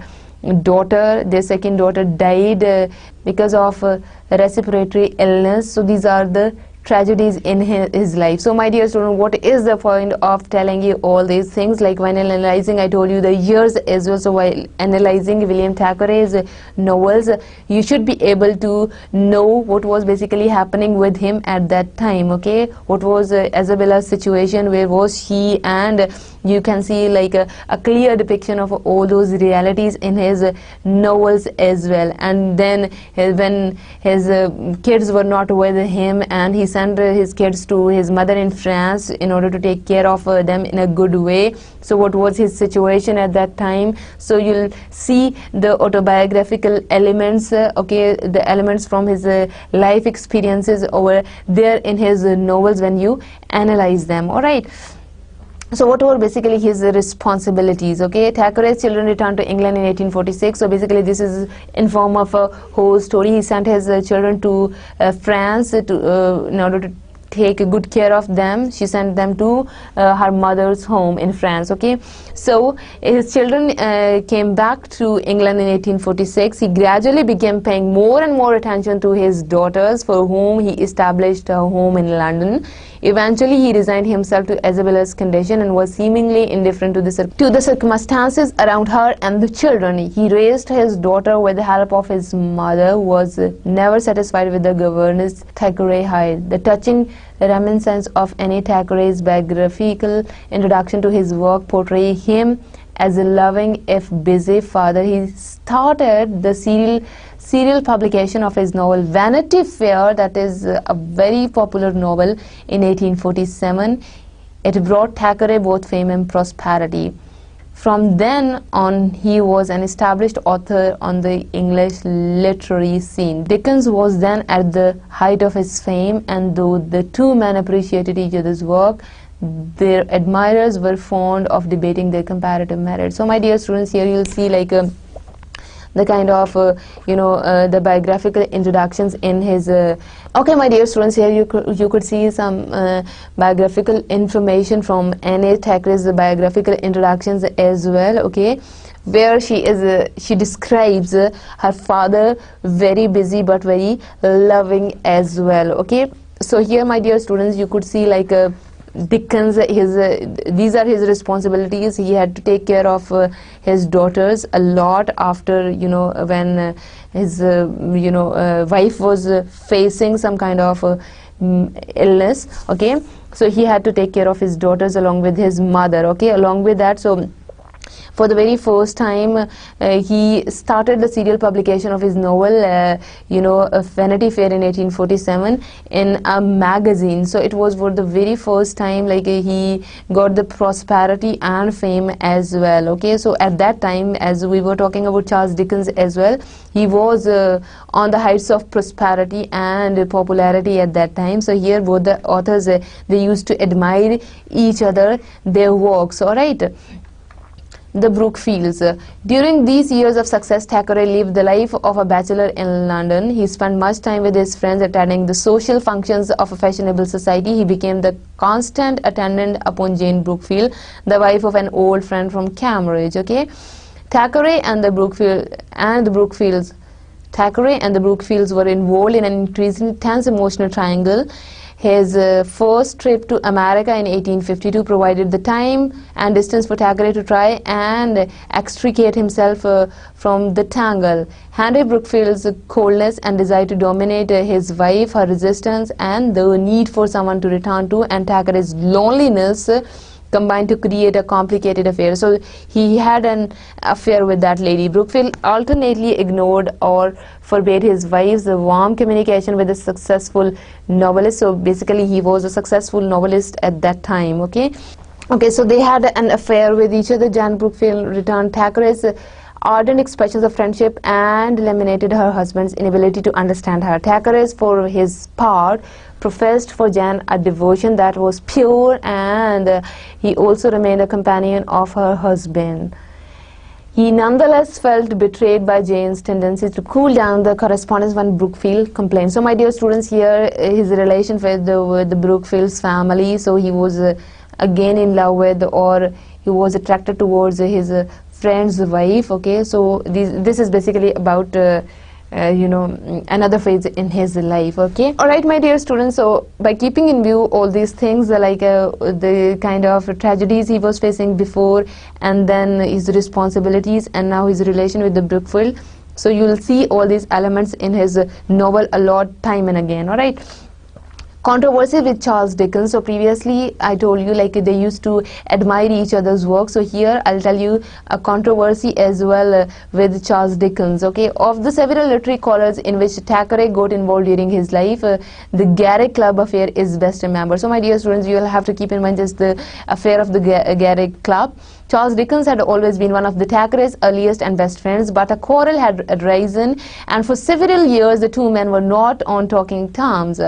second daughter died because of respiratory illness. So these are the tragedies in his life. So my dear student, what is the point of telling you all these things? Like, when analyzing, I told you the years as well. So while analyzing William Thackeray's novels, you should be able to know what was basically happening with him at that time. Okay, what was Isabella's situation, where was she, and you can see like a clear depiction of all those realities in his novels as well. And then when his kids were not with him and he sent his kids to his mother in France in order to take care of them in a good way. So what was his situation at that time? So you'll see the autobiographical elements, okay, the elements from his life experiences over there in his novels when you analyze them. All right. So what were basically his responsibilities? Okay, Thackeray's children returned to England in 1846. So basically this is in form of a whole story. He sent his children to France in order to take good care of them. She sent them to her mother's home in France. Okay, so his children came back to England in 1846. He gradually began paying more and more attention to his daughters, for whom he established a home in London. Eventually, he resigned himself to Isabella's condition and was seemingly indifferent to the circumstances around her and the children. He raised his daughter with the help of his mother, who was never satisfied with the governess Thackeray Hyde. The touching reminiscence of Annie Thackeray's biographical introduction to his work portray him as a loving if busy father. He started the serial publication of his novel Vanity Fair, that is a very popular novel, in 1847. It brought Thackeray both fame and prosperity. From then on, he was an established author on the English literary scene. Dickens was then at the height of his fame, and though the two men appreciated each other's work, their admirers were fond of debating their comparative merit. So my dear students, here you'll see like the kind of the biographical introductions in his okay, my dear students, here you could see some biographical information from Annie Thackeray's biographical introductions as well, okay, where she describes her father very busy but very loving as well. Okay, so here, my dear students, you could see like Dickens, these are his responsibilities. He had to take care of his daughters a lot after when his wife was facing some kind of illness. Okay, so he had to take care of his daughters along with his mother. Okay, along with that, so for the very first time he started the serial publication of his novel Vanity Fair in 1847 in a magazine. So it was for the very first time like he got the prosperity and fame as well. Okay, so at that time, as we were talking about Charles Dickens as well, he was on the heights of prosperity and popularity at that time. So here both the authors they used to admire each other, their works. All right. The Brookfields. During these years of success, Thackeray lived the life of a bachelor in London. He spent much time with his friends attending the social functions of a fashionable society. He became the constant attendant upon Jane Brookfield, the wife of an old friend from Cambridge. Okay, Thackeray and the Brookfields were involved in an increasingly tense emotional triangle. His first trip to America in 1852 provided the time and distance for Thackeray to try and extricate himself from the tangle. Henry Brookfield's coldness and desire to dominate his wife, her resistance, and the need for someone to return to, and Thackeray's loneliness combined to create a complicated affair. So he had an affair with that lady. Brookfield alternately ignored or forbade his wife's warm communication with a successful novelist. So basically he was a successful novelist at that time. Okay, so they had an affair with each other. Jane Brookfield returned Thackeray's ardent expressions of friendship and eliminated her husband's inability to understand her. Thackeray, for his part, professed for Jane a devotion that was pure, and he also remained a companion of her husband. He nonetheless felt betrayed by Jane's tendency to cool down the correspondence when Brookfield complained. So my dear students, here his relation with the Brookfield's family, so he was again in love with, or he was attracted towards his friend's wife. Okay, so this is basically about another phase in his life. Okay, all right, my dear students, so by keeping in view all these things like the kind of tragedies he was facing before, and then his responsibilities, and now his relation with the Brookfield, so you will see all these elements in his novel a lot time and again. All right, controversy with Charles Dickens. So previously I told you like they used to admire each other's work. So here I'll tell you a controversy as well with Charles Dickens. Okay, of the several literary quarrels in which Thackeray got involved during his life, the Garrick Club affair is best remembered. So my dear students, you will have to keep in mind just the affair of the Garrick Club. Charles Dickens had always been one of the Thackeray's earliest and best friends, but a quarrel had arisen, and for several years the two men were not on talking terms.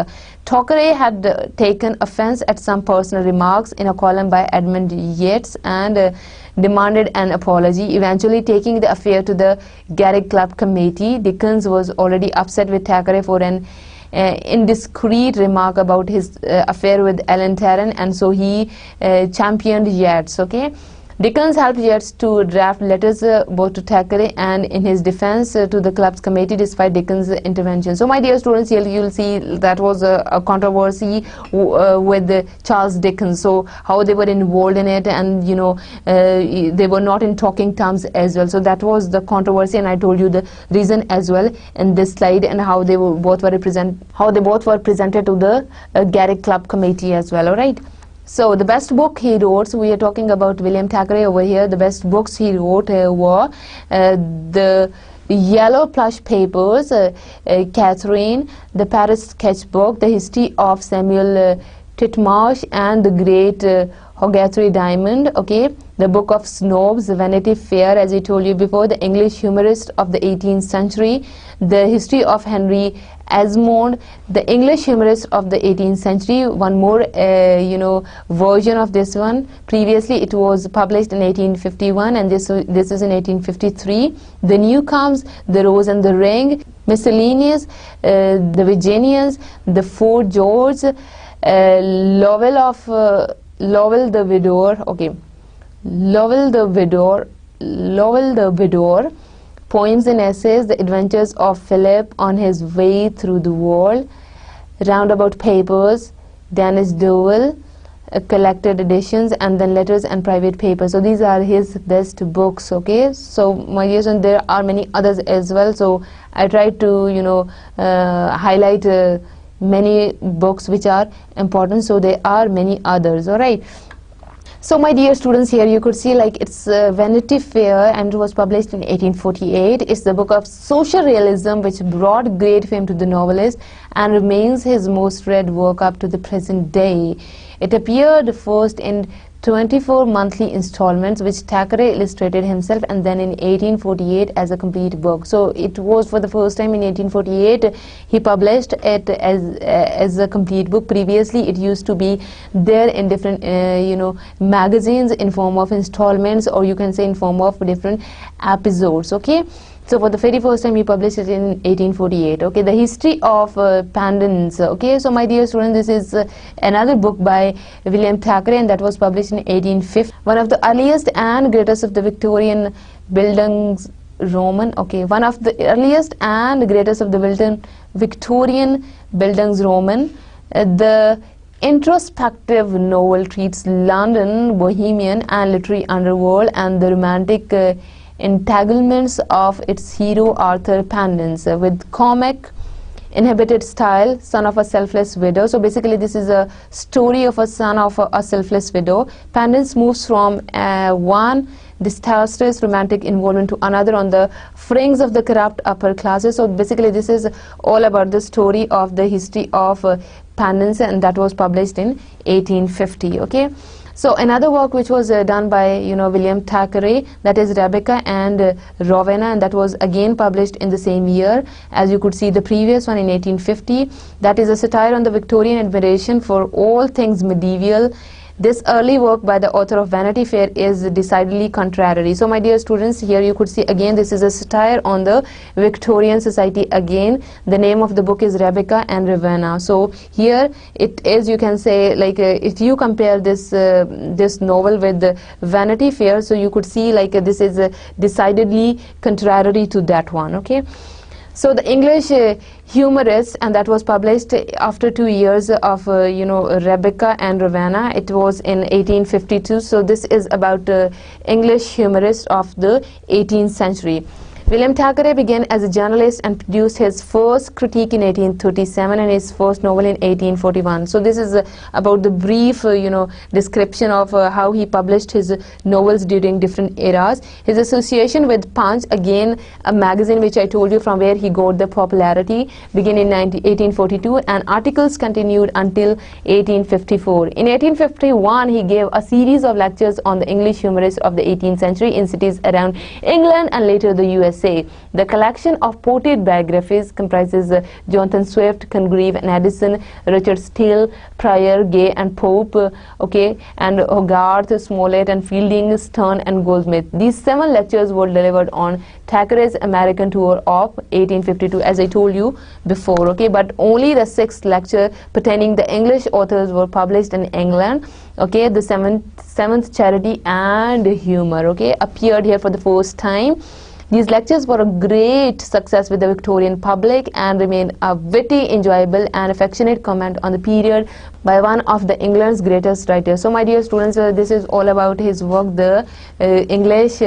Thackeray had taken offense at some personal remarks in a column by Edmund Yates and demanded an apology, eventually taking the affair to the Garrick Club committee. Dickens was already upset with Thackeray for an indiscreet remark about his affair with Ellen Terran, and so he championed Yates. Okay, Dickens helped Yates to draft letters both to Thackeray and in his defense to the club's committee despite Dickens' intervention. So my dear students, here you will see that was a controversy with Charles Dickens. So how they were involved in it, and you know they were not in talking terms as well. So that was the controversy, and I told you the reason as well in this slide, and how they were both were presented to the Garrick Club committee as well. All right. So the best book he wrote, so we are talking about William Thackeray over here. The best books he wrote were the Yellow Plush Papers, Catherine, the Paris Sketchbook, the History of Samuel Titmarsh, and the Great Hoggarthry Diamond. Okay, the Book of Snobs, Vanity Fair, as I told you before, the English humorist of the 18th century, the History of Henry Esmond, the English humorist of the 18th century. One more version of this one. Previously it was published in 1851, and this is in 1853. The Newcomes, The Rose and the Ring, Miscellaneous, the Virginians, the Fort George, Lovell the Widower. Okay, Lovell the Widower, Poems and Essays, The Adventures of Philip on His Way Through the World, Roundabout Papers, Dennis Dowell, collected editions, and then Letters and Private Papers. So these are his best books. Okay, so my dear students, there are many others as well. So I tried to highlight many books which are important. So there are many others. All right. So my dear students, here you could see like it's Vanity Fair, and it was published in 1848. It's the book of social realism which brought great fame to the novelist and remains his most read work up to the present day. It appeared first in 24 monthly installments which Thackeray illustrated himself, and then in 1848 as a complete book. So it was for the first time in 1848 he published it as a complete book. Previously it used to be there in different magazines in form of installments, or you can say in form of different episodes. Okay, so for the very first time he published it in 1848. Okay, the History of Pandens. Okay, so my dear students, this is another book by William Thackeray, and that was published in 1850. One of the earliest and greatest of the Victorian Bildungsroman. Okay, one of the earliest and greatest of the Victorian Bildungsroman. The introspective novel treats London, Bohemian and literary underworld and the romantic entanglements of its hero Arthur Pandens with comic inhibited style, son of a selfless widow. So basically this is a story of a son of a selfless widow. Pandens moves from one disastrous romantic involvement to another on the fringes of the corrupt upper classes. So basically this is all about the story of the history of Pandens, and that was published in 1850. Okay, so another work which was done by William Thackeray, that is Rebecca and Rowena, and that was again published in the same year as you could see the previous one in 1850. That is a satire on the Victorian admiration for all things medieval. This early work by the author of Vanity Fair is decidedly contrary. So my dear students, here you could see again this is a satire on the Victorian society. Again the name of the book is Rebecca and Rowena. So here it is, you can say like if you compare this this novel with the Vanity Fair, so you could see like this is decidedly contrary to that one. Okay, so the English humorist, and that was published after 2 years of Rebecca and Rowena. It was in 1852. So this is about English humorist of the 18th century. William Thackeray began as a journalist and produced his first critique in 1837 and his first novel in 1841. So this is about the brief, description of how he published his novels during different eras. His association with Punch, again a magazine which I told you from where he got the popularity, began in 1842, and articles continued until 1854. In 1851, he gave a series of lectures on the English humorists of the 18th century in cities around England and later the USA. The collection of portrait biographies comprises Jonathan Swift, Congreve and Addison, Richard Steele, Prior, Gay and Pope, and Hogarth, Smollett and Fielding, Sterne and Goldsmith. These 7 lectures were delivered on Thackeray's American tour of 1852, as I told you before, but only the 6th lecture pertaining the English authors were published in England. The seventh Charity and Humor, appeared here for the first time. These lectures were a great success with the Victorian public and remain a witty, enjoyable and affectionate comment on the period by one of the England's greatest writers. So my dear students, this is all about his work, the English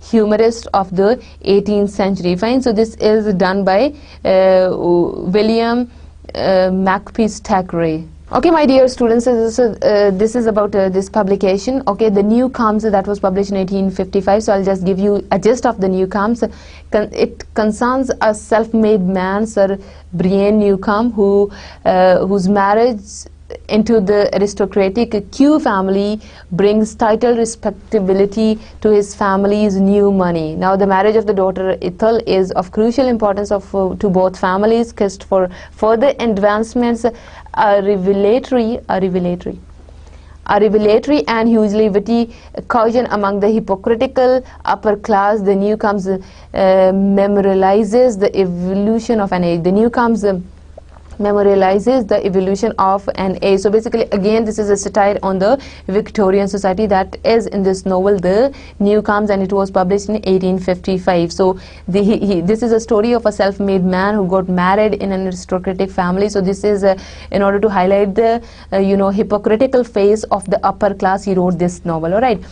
humorist of the 18th century. Fine. So this is done by William Makepeace Thackeray. Okay, my dear students, this is about this publication. The New Comes, that was published in 1855. So I'll just give you a gist of the New Comes. It concerns a self-made man, Sir Brian Newcombe, whose marriage into the aristocratic Q family brings title respectability to his family's new money. Now the marriage of the daughter Ethel is of crucial importance to both families, quest for further advancements, a revelatory and hugely witty caution among the hypocritical upper class. The Newcomes memorializes the evolution of an age. The Newcomes memorializes the evolution of an age. So basically, again, this is a satire on the Victorian society that is in this novel, The Newcomes, and it was published in 1855. So this is a story of a self-made man who got married in an aristocratic family. So this is in order to highlight the hypocritical face of the upper class, he wrote this novel. All right.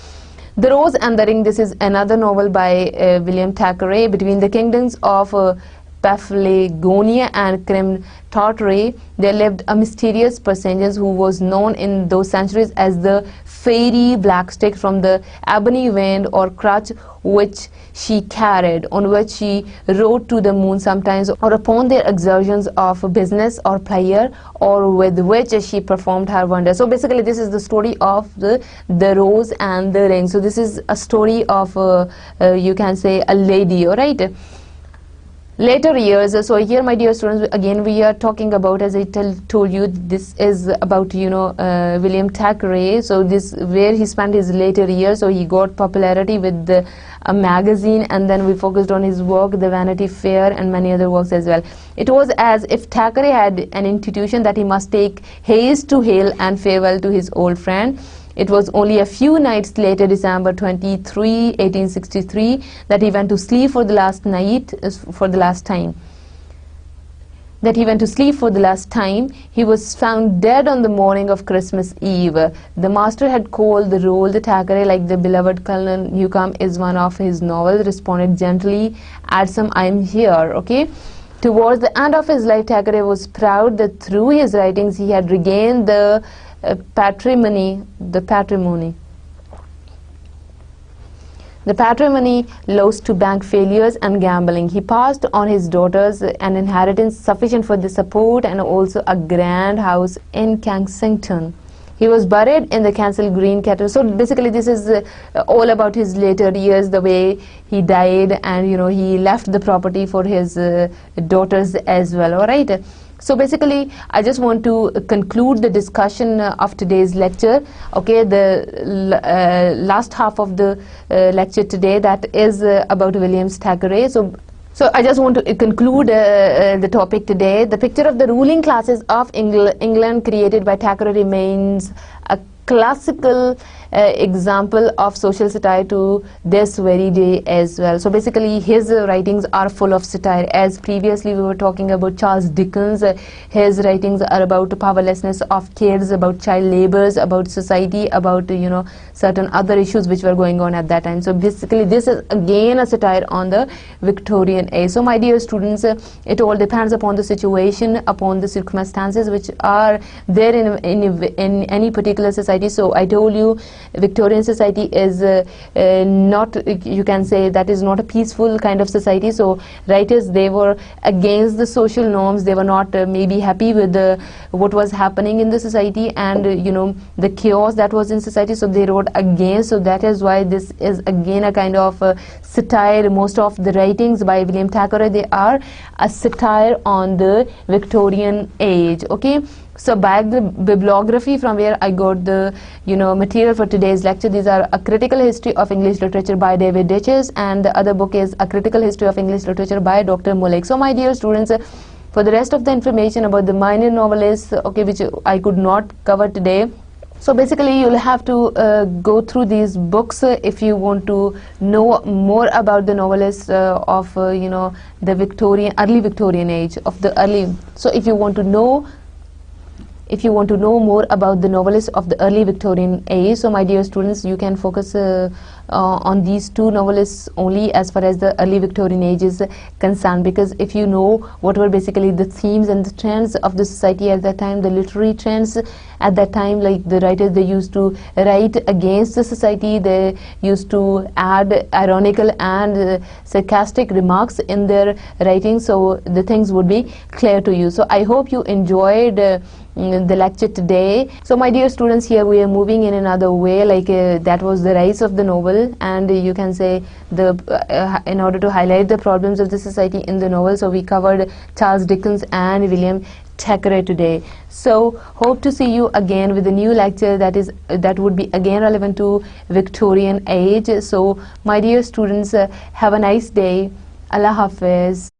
The Rose and the Ring, this is another novel by William Thackeray. Between the kingdoms of Paphlagonia and Crim Tartary, there lived a mysterious personage who was known in those centuries as the fairy black stick, from the ebony wand or crutch which she carried, on which she rode to the moon sometimes, or upon their exertions of business or pleasure, or with which she performed her wonders. So basically, this is the story of the Rose and the Ring. So this is a story of you can say a lady, all right. Later years. So here, my dear students, again we are talking about, as I told you, this is about William Thackeray. So this where he spent his later years. So he got popularity with a magazine, and then we focused on his work, the Vanity Fair and many other works as well. It was as if Thackeray had an intuition that he must take haste to hail and farewell to his old friend. It was only a few nights later, December 23, 1863, that he went to sleep for the last time. He was found dead on the morning of Christmas Eve. The master had called the role. The Thackeray, like the beloved Colonel Newcome is one of his novels, responded gently, "Adsum, I am here." Towards the end of his life, Thackeray was proud that through his writings he had regained the patrimony lost to bank failures and gambling. He passed on his daughters an inheritance sufficient for the support and also a grand house in Kensington. He was buried in the Kensal Green Cathedral. So basically, this is all about his later years, the way he died, and he left the property for his daughters as well. All right. So basically, I just want to conclude the discussion of today's lecture. The last half of the lecture today, that is about William Thackeray. So I just want to conclude the topic today. The picture of the ruling classes of England created by Thackeray remains a classical example of social satire to this very day as well. So basically his writings are full of satire. As previously we were talking about Charles Dickens, his writings are about powerlessness of kids, about child labors, about society, about certain other issues which were going on at that time. So basically this is again a satire on the Victorian age. So my dear students, it all depends upon the situation, upon the circumstances which are there in any particular society. So I told you Victorian society is not, you can say that is not a peaceful kind of society. So writers, they were against the social norms, they were not maybe happy with what was happening in the society and the chaos that was in society, so they wrote against. So that is why this is again a kind of satire. Most of the writings by William Thackeray, they are a satire on the Victorian age. Okay, so bibliography from where I got the material for today's lecture. These are A Critical History of English Literature by David Ditches, and the other book is A Critical History of English Literature by Dr. Mullick. So my dear students, for the rest of the information about the minor novelists, okay, which I could not cover today, so basically you'll have to go through these books if you want to know more about the novelists of the early Victorian age, of the early. So if you want to know more about the novelists of the early Victorian age, so my dear students, you can focus on these two novelists only as far as the early Victorian age is concerned, because if you know what were basically the themes and the trends of the society at that time, the literary trends at that time, like the writers, they used to write against the society, they used to add ironical and sarcastic remarks in their writing, so the things would be clear to you. So I hope you enjoyed the lecture today. So my dear students, here we are moving in another way, like that was the rise of the novel, and you can say the in order to highlight the problems of the society in the novel, so we covered Charles Dickens and William Thackeray today. So hope to see you again with a new lecture that would be again relevant to Victorian age. So my dear students, have a nice day. Allah Hafiz.